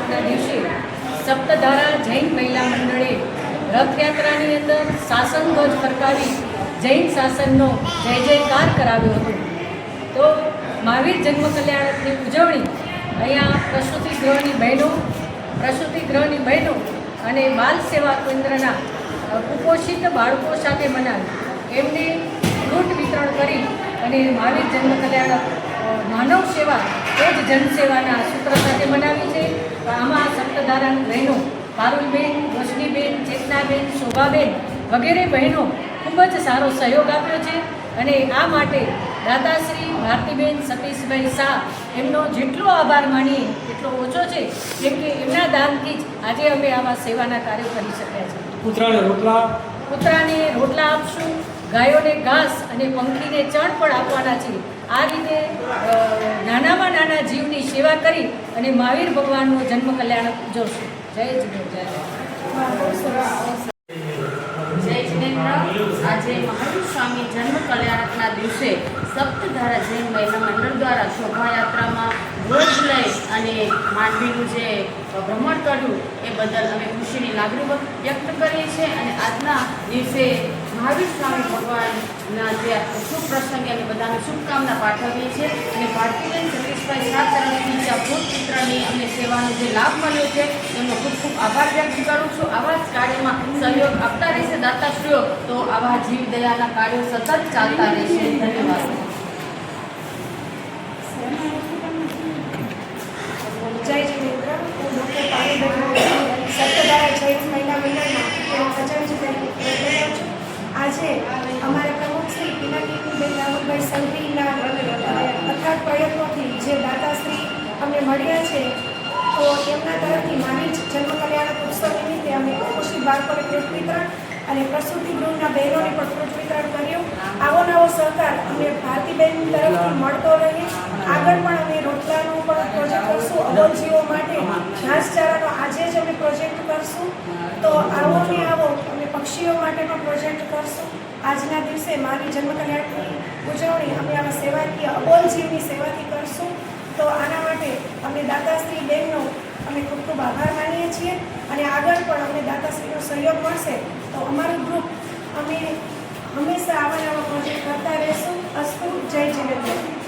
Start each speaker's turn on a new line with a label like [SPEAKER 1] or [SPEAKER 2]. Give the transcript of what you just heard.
[SPEAKER 1] કલ્યાણકના દિવસે સપ્તધારા જૈન મહિલા મંડળે રથયાત્રાની અંદર શાસન ધ્વજ ફરકાવી જૈન શાસનનો જય જયકાર કરાવ્યો હતો. તો મહાવીર જન્મ કલ્યાણકની ઉજવણી અહીંયા પ્રસૂતિ ગૃહની બહેનો અને બાલ સેવા કેન્દ્રના કુપોષિત બાળકો સાથે મનાવી એમને ફ્રૂટ વિતરણ કરી અને મહાવીર જન્મ કલ્યાણક માનવ સેવા એ જ જનસેવાના સૂત્ર સાથે મનાવી છે. આમાં સપ્તધારાની બહેનો પારુલબેન, રોશનીબેન, ચેતનાબેન, શોભાબેન વગેરે બહેનો ખૂબ જ સારો સહયોગ આપ્યો છે અને આ માટે દાતાશ્રી ભારતીબેન સતીશભાઈ શાહ એમનો જેટલો આભાર માનીએ એટલો ઓછો છે, કેમ કે એમના દાનથી જ આજે અમે આવા સેવાના કાર્યો કરી શક્યા છીએ. કૂતરાને રોટલા આપશું, ગાયોને ઘાસ અને પંખીને ચણ પણ આપવાના છે. આ રીતે નાનામાં નાના જીવની સેવા કરી અને મહાવીર ભગવાનનો જન્મ કલ્યાણક ઉજવશું. જય જીનેન્દ્ર.
[SPEAKER 2] જય જીનેન્દ્ર. આજે મહાવીર સ્વામી જન્મ કલ્યાણકના દિવસે સપ્તધારા જૈન મહિલા મંડળ દ્વારા શોભાયાત્રામાં ધ્વજ લઈ અને માંડવીનું જે ભ્રમણ કર્યું એ બદલ અમે ખુશીની લાગણી વ્યક્ત કરીએ છીએ અને આજના દિવસે મહાવીર સ્વામી ભગવાનના જે શુભ પ્રસંગે અને બધાને શુભકામના પાઠવીએ છીએ અને ભારતીબેન સતીશભાઈ શાહ તરફથી જે ફ્રૂટ વિતરણની અમને સેવાનો જે લાભ મળ્યો છે એમનો ખૂબ ખૂબ આભાર વ્યક્ત કરું છું. આવા જ કાર્યમાં સહયોગ આપતા રહેશે દાતાશ્રીઓ, તો આવા જીવ દયાના કાર્યો સતત ચાલતા રહેશે. ધન્યવાદ.
[SPEAKER 3] જય જીનેન્દ્ર. હું ડૉક્ટર પારુલબેન સપ્તધારા જૈન મહિલા મંડળમાં ખજાનચી તરીકે રહ્યો છું. આજે અમારા પ્રમુખ શ્રી પિનાકીબેન રાહુલભાઈ સંઘવીના અથાગ પ્રયત્નોથી જે દાતાશ્રી અમને મળ્યા છે, તો એમના તરફથી મહાવીર જન્મ કલ્યાણક ઉત્સવ નિમિત્તે અમે કુપોષિત બાળકોને ફ્રૂટ વિતરણ અને પ્રસૂતિ ગૃહના બહેનોને પણ ફ્રૂટ વિતરણ કર્યું. આવો નવો સહકાર અમને ભારતીબેન તરફથી મળતો રહે. આગળ પણ અમે રોટલાનું પણ પ્રોજેક્ટ કરશું, અબોલ જીવો માટે ઘાસચારાનો આજે જ અમે પ્રોજેક્ટ કરશું. તો આવો ને આવો અમે પક્ષીઓ માટે પણ પ્રોજેક્ટ કરશું. આજના દિવસે મહાવીર જન્મ કલ્યાણકની ઉજવણી અમે આવા સેવાકીય અબોલ જીવની સેવાથી કરશું. તો આના માટે અમે દાતાશ્રી બેનનો અમે ખૂબ ખૂબ આભાર માનીએ છીએ અને આગળ પણ અમને દાતાશ્રીનો સહયોગ મળશે તો અમારું ગ્રુપ અમે હંમેશા આવા નવા પ્રોજેક્ટ કરતા રહેશું. અસ્તુ. જય જીનેન્દ્ર.